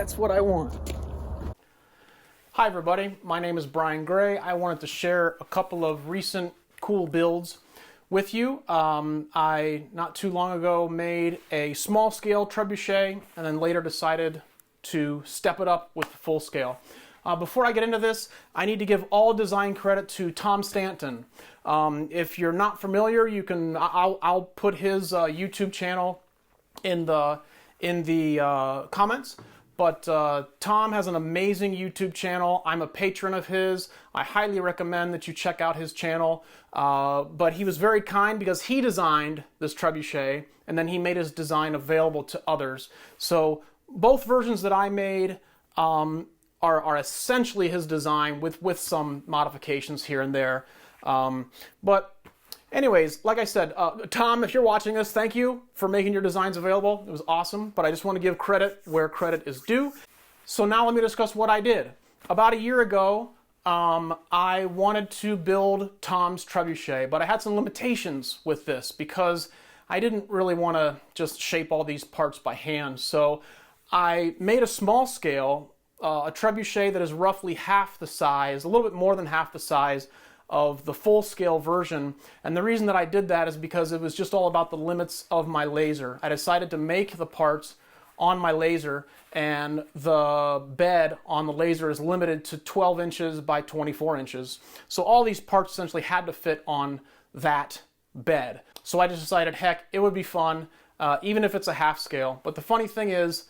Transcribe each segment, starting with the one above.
That's what I want. Hi everybody, my name is Brian Gray. I wanted to share a couple of recent cool builds with you. I, not too long ago, made a small scale trebuchet and then later decided to step it up with the full scale. Before I get into this, I need to give all design credit to Tom Stanton. If you're not familiar, you can. I'll put his YouTube channel in the comments. But Tom has an amazing YouTube channel. I'm a patron of his. I highly recommend that you check out his channel. But he was very kind because he designed this trebuchet and then he made his design available to others. So both versions that I made are essentially his design with some modifications here and there. But anyways, like I said, Tom, if you're watching this, thank you for making your designs available. It was awesome, but I just want to give credit where credit is due. So now let me discuss what I did. About a year ago, I wanted to build Tom's trebuchet, but I had some limitations with this because I didn't really want to just shape all these parts by hand. So I made a small scale, a trebuchet that is roughly half the size, a little bit more than half the size of the full scale version. And the reason that I did that is because it was just all about the limits of my laser. I decided to make the parts on my laser, and the bed on the laser is limited to 12 inches by 24 inches. So all these parts essentially had to fit on that bed. So I just decided, heck, it would be fun, even if it's a half scale. But the funny thing is,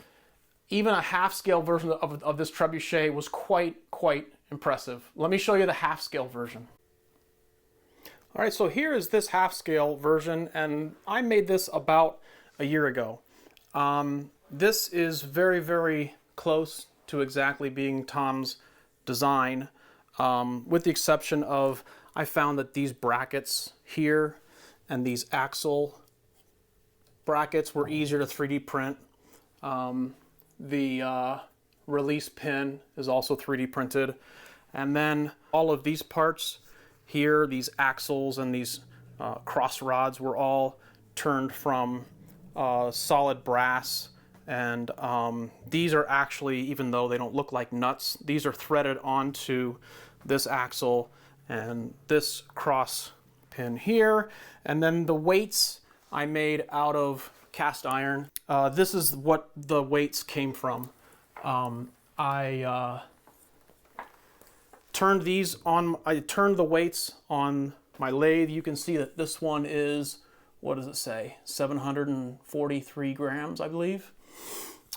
even a half scale version of this trebuchet was quite impressive. Let me show you the half scale version. All right, so here is this half scale version, and I made this about a year ago. This is very close to exactly being Tom's design, with the exception of I found that these brackets here and these axle brackets were easier to 3D print. The release pin is also 3D printed. And then all of these parts here, these axles and these cross rods, were all turned from solid brass. And these are actually, even though they don't look like nuts, these are threaded onto this axle and this cross pin here. And then the weights I made out of cast iron. This is what the weights came from. I turned the weights on my lathe. You can see that this one is, what does it say? 743 grams, I believe.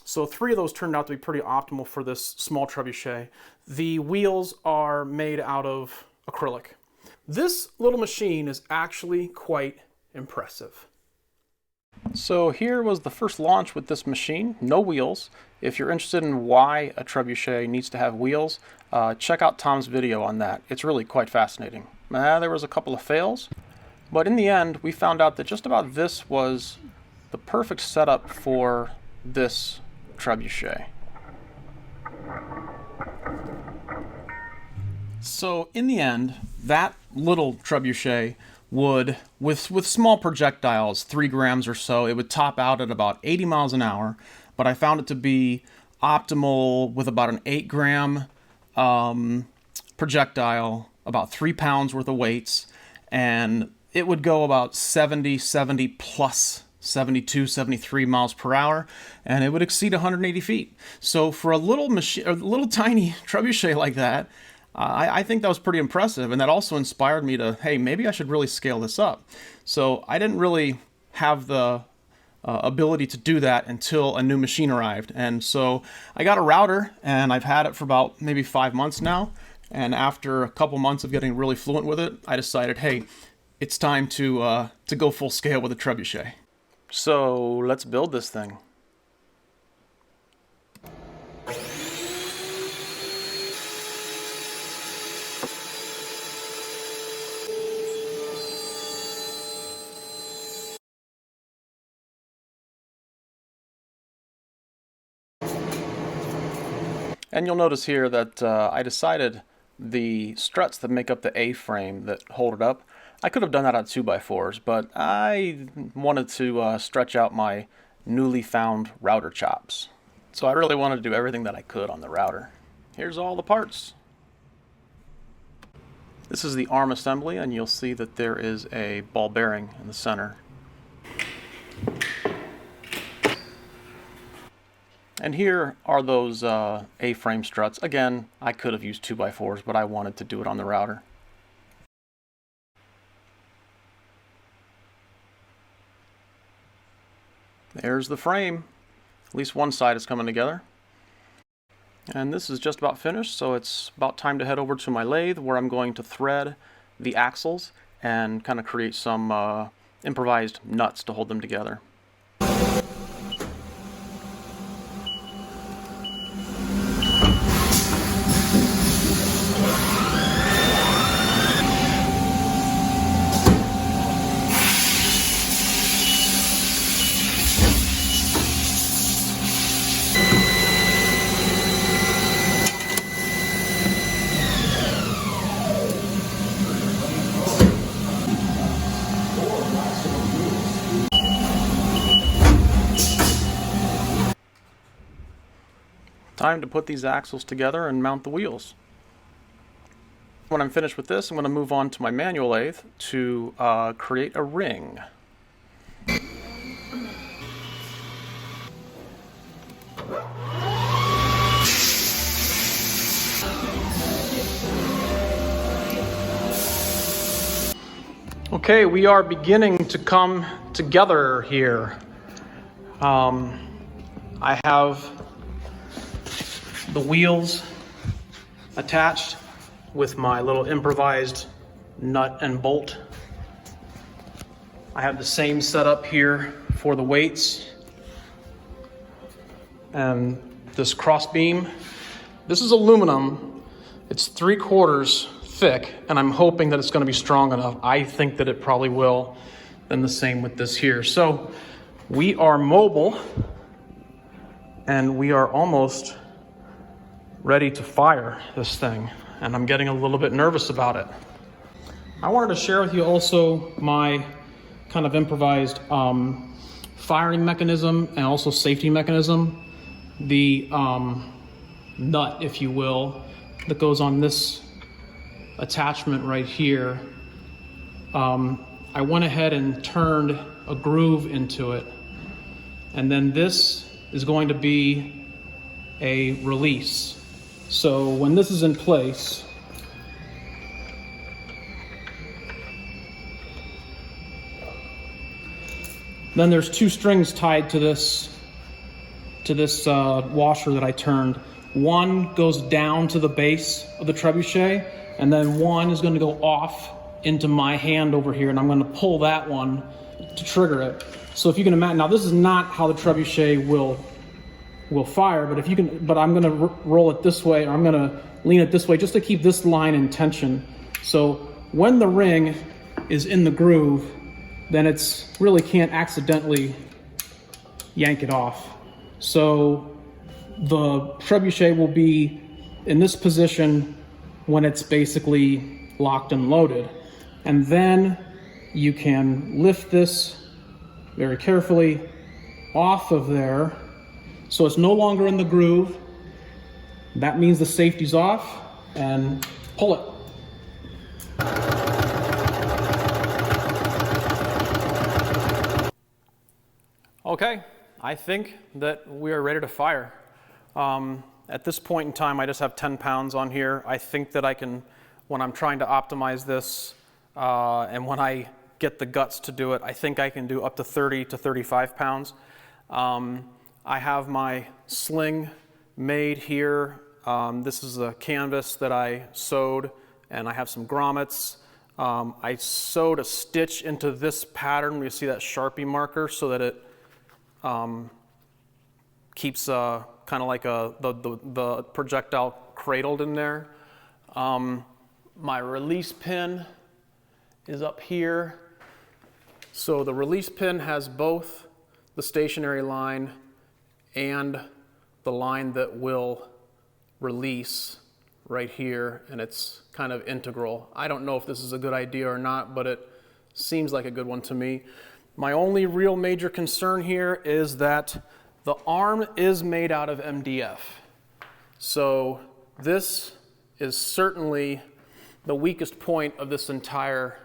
So 3 of those turned out to be pretty optimal for this small trebuchet. The wheels are made out of acrylic. This little machine is actually quite impressive. So here was the first launch with this machine, no wheels. If you're interested in why a trebuchet needs to have wheels, check out Tom's video on that. It's really quite fascinating. There was a couple of fails, but in the end we found out that just about this was the perfect setup for this trebuchet. So in the end, that little trebuchet would, with small projectiles, 3 grams or so, it would top out at about 80 miles an hour, but I found it to be optimal with about an 8 gram projectile, about 3 pounds worth of weights, and it would go about 70 plus 72, 73 miles per hour, and it would exceed 180 feet. So for a little machine, a little tiny trebuchet like that, I think that was pretty impressive, and that also inspired me to, hey, maybe I should really scale this up. So I didn't really have the ability to do that until a new machine arrived. And so I got a router, and I've had it for about maybe 5 months now. And after a couple months of getting really fluent with it, I decided, hey, it's time to go full scale with a trebuchet. So let's build this thing. And you'll notice here that I decided the struts that make up the A-frame that hold it up, I could have done that on 2x4s, but I wanted to stretch out my newly found router chops. So I really wanted to do everything that I could on the router. Here's all the parts. This is the arm assembly, and you'll see that there is a ball bearing in the center. And here are those A-frame struts. Again, I could have used 2x4s, but I wanted to do it on the router. There's the frame. At least one side is coming together. And this is just about finished, so it's about time to head over to my lathe where I'm going to thread the axles and kind of create some improvised nuts to hold them together. Time to put these axles together and mount the wheels. When I'm finished with this, I'm going to move on to my manual lathe to create a ring. Okay, we are beginning to come together here. I have the wheels attached with my little improvised nut and bolt. I have the same setup here for the weights and this cross beam. This is aluminum. It's 3/4 thick, and I'm hoping that it's going to be strong enough. I think that it probably will. Then the same with this here. So we are mobile, and we are almost ready to fire this thing, and I'm getting a little bit nervous about it. I wanted to share with you also my kind of improvised firing mechanism and also safety mechanism. The nut, if you will, that goes on this attachment right here. I went ahead and turned a groove into it, and then this is going to be a release. So when this is in place, then there's 2 strings tied to this washer that I turned. One goes down to the base of the trebuchet, and then one is going to go off into my hand over here, and I'm going to pull that one to trigger it. So if you can imagine, now this is not how the trebuchet will fire, but if you can, but I'm going to roll it this way, or I'm going to lean it this way just to keep this line in tension. So when the ring is in the groove, then it's really can't accidentally yank it off. So the trebuchet will be in this position when it's basically locked and loaded. And then you can lift this very carefully off of there. So it's no longer in the groove. That means the safety's off, and pull it. Okay, I think that we are ready to fire. At this point in time, I just have 10 pounds on here. I think that I can, when I'm trying to optimize this, and when I get the guts to do it, I think I can do up to 30 to 35 pounds. I have my sling made here. This is a canvas that I sewed, and I have some grommets. I sewed a stitch into this pattern. You see that Sharpie marker so that it keeps kind of like the projectile cradled in there. My release pin is up here. So the release pin has both the stationary line and the line that will release right here, and it's kind of integral. I don't know if this is a good idea or not, but it seems like a good one to me. My only real major concern here is that The arm is made out of MDF. So this is certainly the weakest point of this entire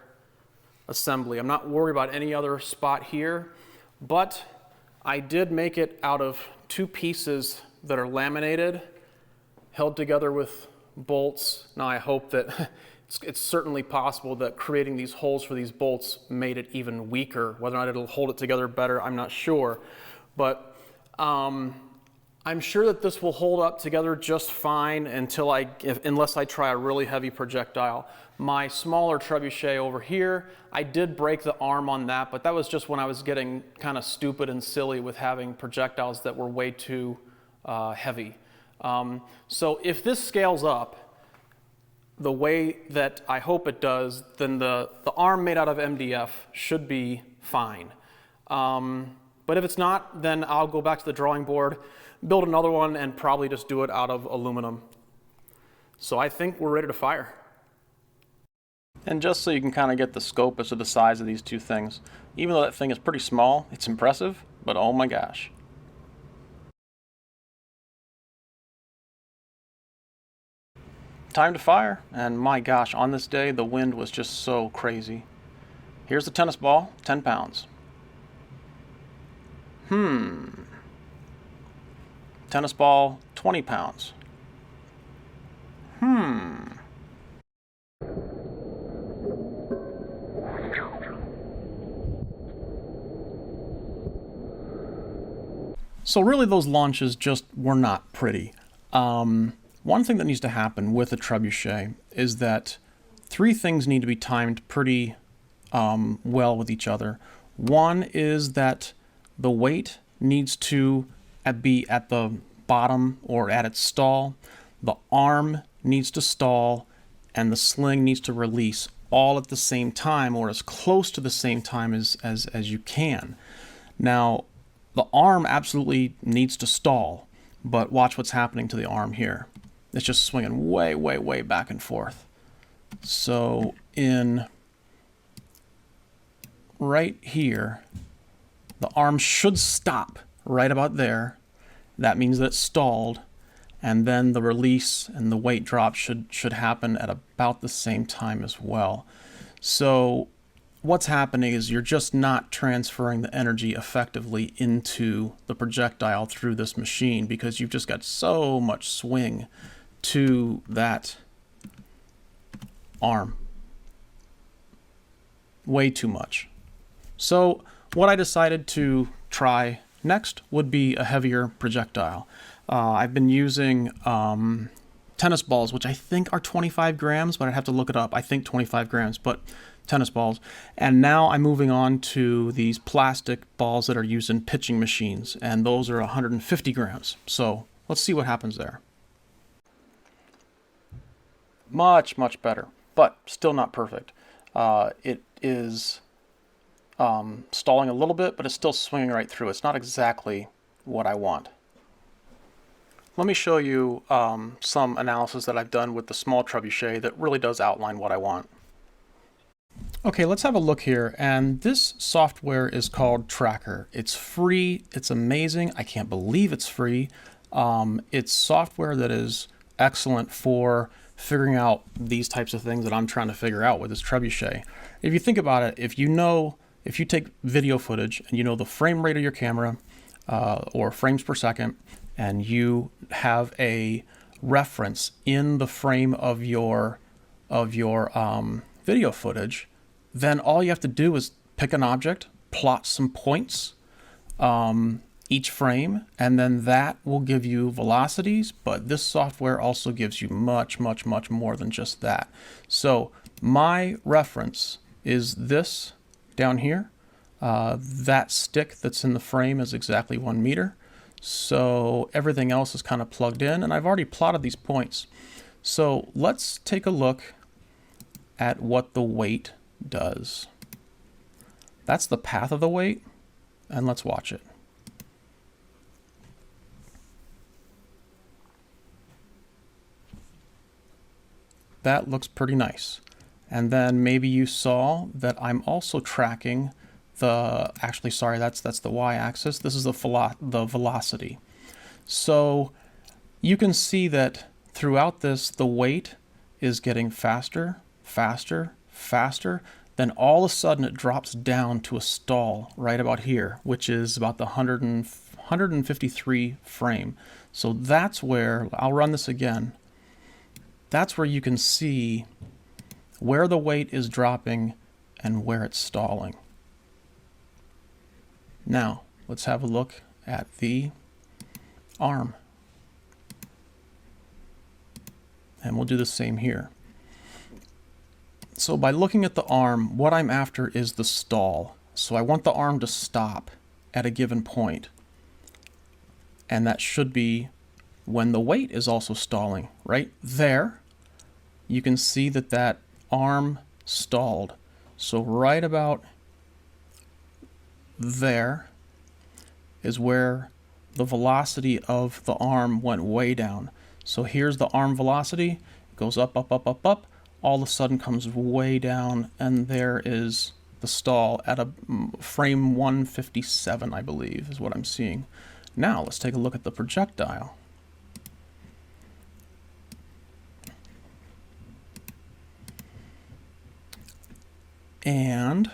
assembly. I'm not worried about any other spot here, but I did make it out of two pieces that are laminated, held together with bolts. Now I hope that it's certainly possible that creating these holes for these bolts made it even weaker. Whether or not it'll hold it together better, I'm not sure. But I'm sure that this will hold up together just fine unless I try a really heavy projectile. My smaller trebuchet over here, I did break the arm on that, but that was just when I was getting kind of stupid and silly with having projectiles that were way too heavy. So if this scales up the way that I hope it does, then the arm made out of MDF should be fine. But if it's not, then I'll go back to the drawing board, build another one, and probably just do it out of aluminum. So I think we're ready to fire. And just so you can kind of get the scope as to the size of these two things, even though that thing is pretty small, it's impressive, but oh my gosh. Time to fire, and my gosh, on this day, the wind was just so crazy. Here's the tennis ball, 10 pounds. Tennis ball, 20 pounds. So really those launches just were not pretty. One thing that needs to happen with a trebuchet is that three things need to be timed pretty well with each other. One is that the weight needs to be at the bottom or at its stall, the arm needs to stall, and the sling needs to release all at the same time, or as close to the same time as you can. Now, the arm absolutely needs to stall, but watch what's happening to the arm here. It's just swinging way, way, way back and forth. So in right here, the arm should stop right about there. That means that it's stalled, and then the release and the weight drop should happen at about the same time as well. So what's happening is you're just not transferring the energy effectively into the projectile through this machine because you've just got so much swing to that arm. Way too much. So what I decided to try next would be a heavier projectile. I've been using tennis balls, which I think are 25 grams, but I'd have to look it up. I think 25 grams, but tennis balls. And now I'm moving on to these plastic balls that are used in pitching machines, and those are 150 grams. So let's see what happens there. Much, much better, but still not perfect. It is stalling a little bit, but it's still swinging right through. It's not exactly what I want. Let me show you some analysis that I've done with the small trebuchet that really does outline what I want. Okay, let's have a look here, and this software is called Tracker. It's free, it's amazing, I can't believe it's free. It's software that is excellent for figuring out these types of things that I'm trying to figure out with this trebuchet. If you think about it, if you take video footage and you know the frame rate of your camera or frames per second, and you have a reference in the frame of your video footage, then all you have to do is pick an object, plot some points each frame, and then that will give you velocities, but this software also gives you much, much, much more than just that. So my reference is this down here. That stick that's in the frame is exactly 1 meter. So everything else is kind of plugged in, and I've already plotted these points. So let's take a look at what the weight does. That's the path of the weight, and let's watch it. That looks pretty nice. And then maybe you saw that I'm also tracking actually, sorry, that's the y-axis. This is the velocity. So you can see that throughout this, the weight is getting faster, faster, faster. Then all of a sudden it drops down to a stall right about here, which is about the 153 frame. So that's where, I'll run this again. That's where you can see where the weight is dropping and where it's stalling. Now, let's have a look at the arm. And we'll do the same here. So by looking at the arm, what I'm after is the stall. So I want the arm to stop at a given point. And that should be when the weight is also stalling. Right there, you can see that that arm stalled. So right about there is where the velocity of the arm went way down. So here's the arm velocity, it goes up, up, up, up, up, all of a sudden comes way down, and there is the stall at a frame 157, I believe, is what I'm seeing. Now let's take a look at the projectile. And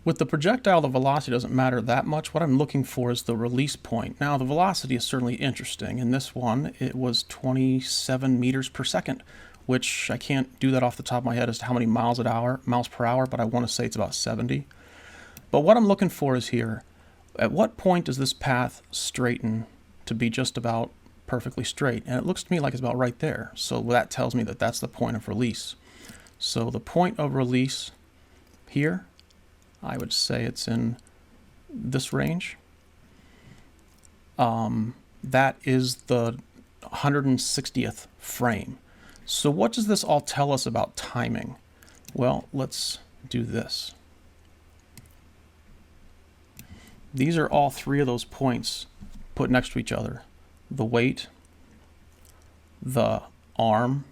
with the projectile, the velocity doesn't matter that much. What I'm looking for is the release point. Now, the velocity is certainly interesting. In this one, it was 27 meters per second, which I can't do that off the top of my head as to how many miles per hour, but I want to say it's about 70. But what I'm looking for is here. At what point does this path straighten to be just about perfectly straight? And it looks to me like it's about right there. So that tells me that that's the point of release. So the point of release here, I would say it's in this range. That is the 160th frame. So what does this all tell us about timing? Well, let's do this. These are all three of those points put next to each other. The weight, the arm,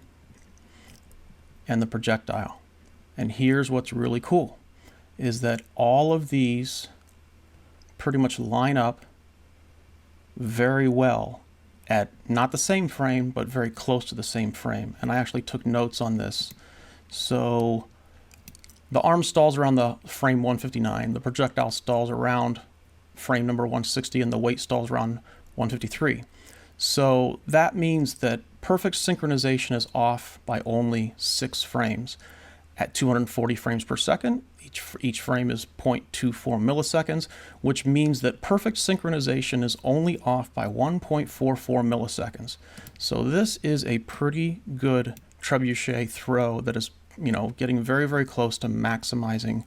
and the projectile. And here's what's really cool, is that all of these pretty much line up very well at not the same frame, but very close to the same frame. And I actually took notes on this. So the arm stalls around the frame 159, the projectile stalls around frame number 160, and the weight stalls around 153. So that means that perfect synchronization is off by only 6 frames. At 240 frames per second, each frame is 0.24 milliseconds, which means that perfect synchronization is only off by 1.44 milliseconds. So this is a pretty good trebuchet throw that is, getting very, very close to maximizing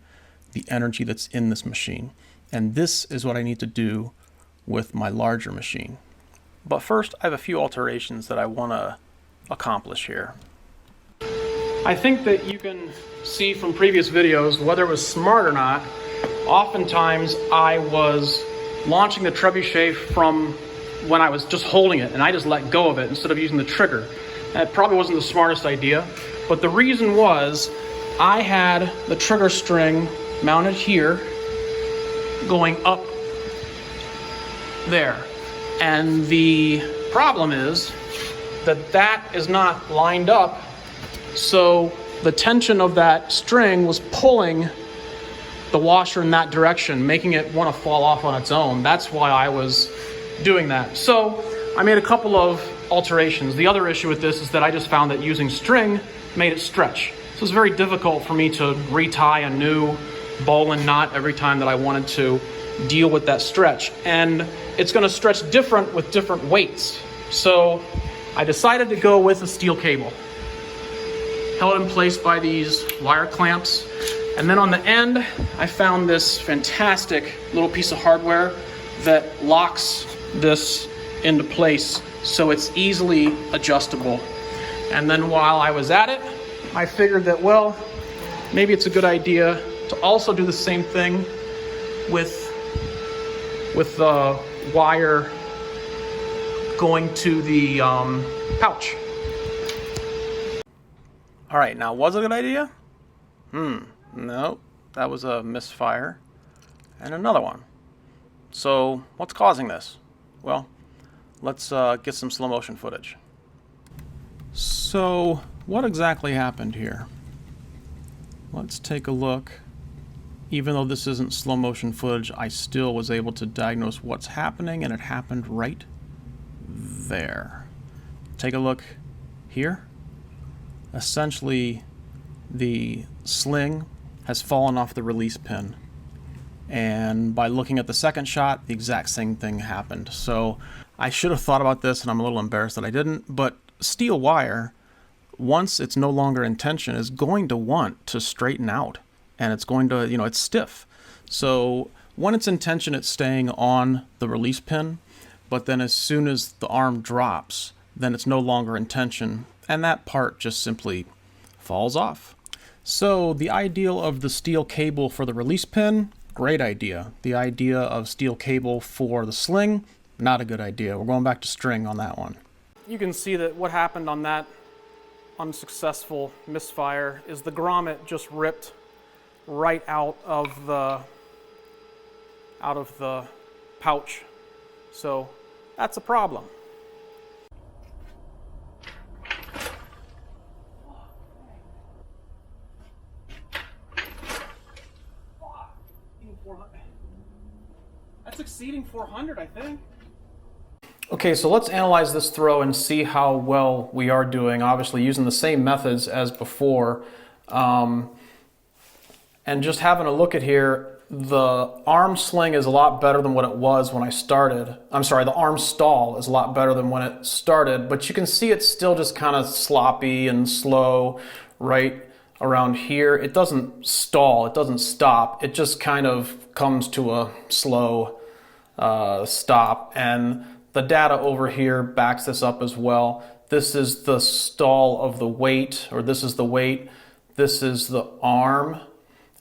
the energy that's in this machine. And this is what I need to do with my larger machine. But first, I have a few alterations that I want to accomplish here. I think that you can see from previous videos, whether it was smart or not, oftentimes I was launching the trebuchet from when I was just holding it, and I just let go of it instead of using the trigger. That probably wasn't the smartest idea, but the reason was I had the trigger string mounted here, going up there. And the problem is that that is not lined up, so the tension of that string was pulling the washer in that direction, making it want to fall off on its own. That's why I was doing that. So I made a couple of alterations. The other issue with this is that I just found that using string made it stretch. So it's very difficult for me to retie a new bowline knot every time that I wanted to deal with that stretch. And it's going to stretch different with different weights. So I decided to go with a steel cable, held in place by these wire clamps. And then on the end, I found this fantastic little piece of hardware that locks this into place so it's easily adjustable. And then while I was at it, I figured that, well, maybe it's a good idea to also do the same thing with the wire going to the pouch. All right, now was it a good idea? No, that was a misfire. And another one. So what's causing this? Well, let's get some slow motion footage. So what exactly happened here? Let's take a look. Even though this isn't slow motion footage, I still was able to diagnose what's happening, and it happened right there. Take a look here. Essentially, the sling has fallen off the release pin. And by looking at the second shot, the exact same thing happened. So I should have thought about this, and I'm a little embarrassed that I didn't, but steel wire, once it's no longer in tension, is going to want to straighten out. And it's going to, it's stiff. So when it's in tension, it's staying on the release pin. But then as soon as the arm drops, then it's no longer in tension. And that part just simply falls off. So the ideal of the steel cable for the release pin, great idea. The idea of steel cable for the sling, not a good idea. We're going back to string on that one. You can see that what happened on that unsuccessful misfire is the grommet just ripped right out of the pouch. So that's a problem. That's exceeding 400, I think. Okay, so let's analyze this throw and see how well we are doing, obviously using the same methods as before. And just having a look at here, the arm sling is a lot better than what it was when I started. I'm sorry, the arm stall is a lot better than when it started, but you can see it's still just kind of sloppy and slow right around here. It doesn't stall, it doesn't stop, it just kind of comes to a slow stop. And the data over here backs this up as well. This is the stall of the weight, or this is the weight, this is the arm,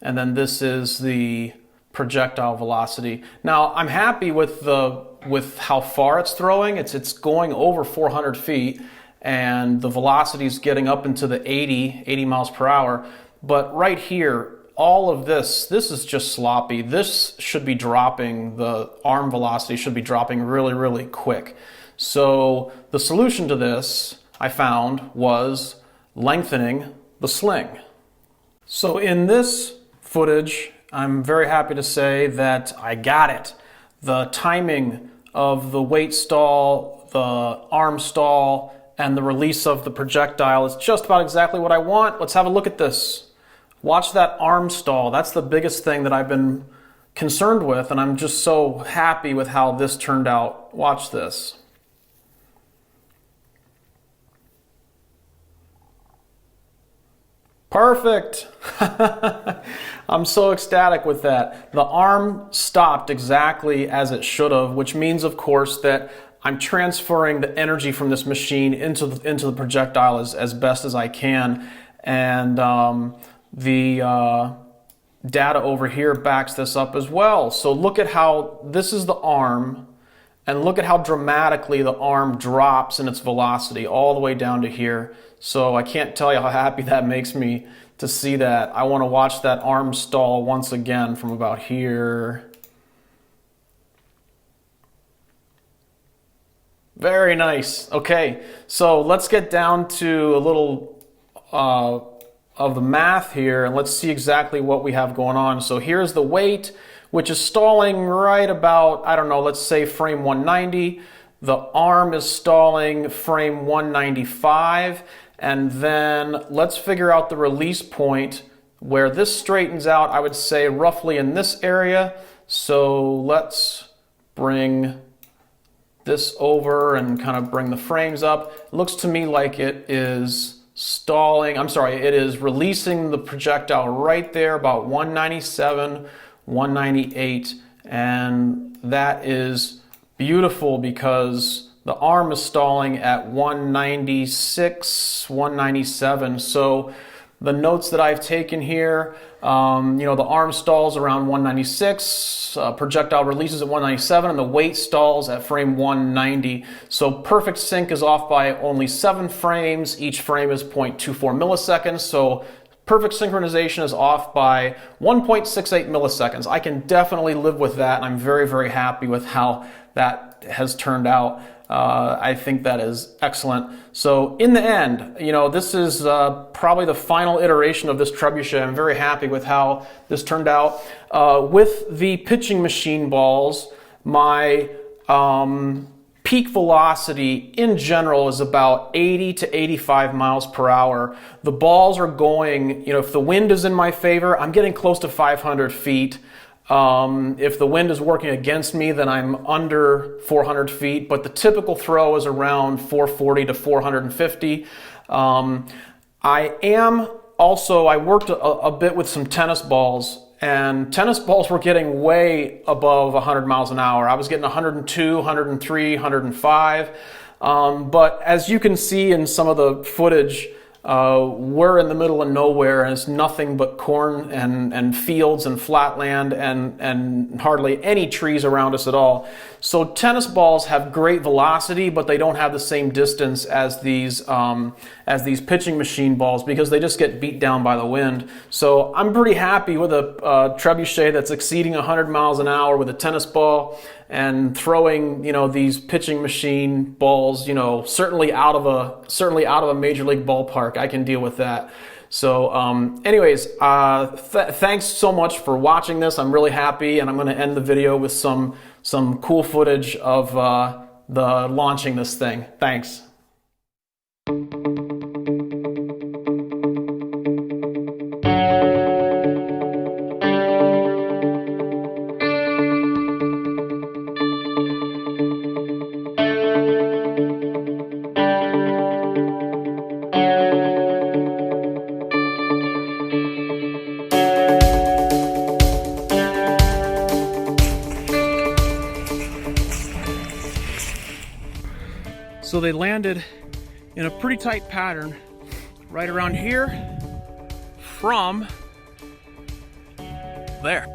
and then this is the projectile velocity. Now I'm happy with how far it's throwing. It's going over 400 feet, and the velocity is getting up into the 80 miles per hour. But right here, all of this is just sloppy. This should be dropping, the arm velocity should be dropping really, really quick. So the solution to this, I found, was lengthening the sling. So in this footage, I'm very happy to say that I got it. The timing of the weight stall, the arm stall, and the release of the projectile is just about exactly what I want. Let's have a look at this. Watch that arm stall. That's the biggest thing that I've been concerned with, and I'm just so happy with how this turned out. Watch this. Perfect. I'm so ecstatic with that. The arm stopped exactly as it should have, which means, of course, that I'm transferring the energy from this machine into the projectile as best as I can. And the data over here backs this up as well. So look at how this is the arm, and look at how dramatically the arm drops in its velocity all the way down to here. So I can't tell you how happy that makes me to see that. I want to watch that arm stall once again from about here. Very nice. Okay, so let's get down to a little of the math here, and let's see exactly what we have going on. So here's the weight, which is stalling right about, I don't know, let's say frame 190. The arm is stalling frame 195. And then let's figure out the release point where this straightens out, I would say roughly in this area. So let's bring this over and kind of bring the frames up. It looks to me like it is stalling, it is releasing the projectile right there about 197, 198, and that is beautiful because the arm is stalling at 196, 197. So the notes that I've taken here, you know, the arm stalls around 196, projectile releases at 197, and the weight stalls at frame 190. So perfect sync is off by only 7 frames. Each frame is 0.24 milliseconds. So perfect synchronization is off by 1.68 milliseconds. I can definitely live with that, and I'm very, very happy with how that has turned out. I think that is excellent. So in the end, you know, this is probably the final iteration of this trebuchet. I'm very happy with how this turned out. With the pitching machine balls, my peak velocity in general is about 80 to 85 miles per hour. The balls are going, you know, if the wind is in my favor, I'm getting close to 500 feet. If the wind is working against me, then I'm under 400 feet, but the typical throw is around 440 to 450. I worked a bit with some tennis balls, and tennis balls were getting way above 100 miles an hour. I was getting 102, 103, 105. But as you can see in some of the footage, we're in the middle of nowhere, and it's nothing but corn and fields and flatland and hardly any trees around us at all. So tennis balls have great velocity, but they don't have the same distance as these pitching machine balls because they just get beat down by the wind. So I'm pretty happy with a trebuchet that's exceeding 100 miles an hour with a tennis ball, and throwing, you know, these pitching machine balls, you know, certainly out of a major league ballpark. I can deal with that. So anyways, thanks so much for watching this. I'm really happy, and I'm going to end the video with some cool footage of the launching this thing. Thanks. So they landed in a pretty tight pattern right around here from there.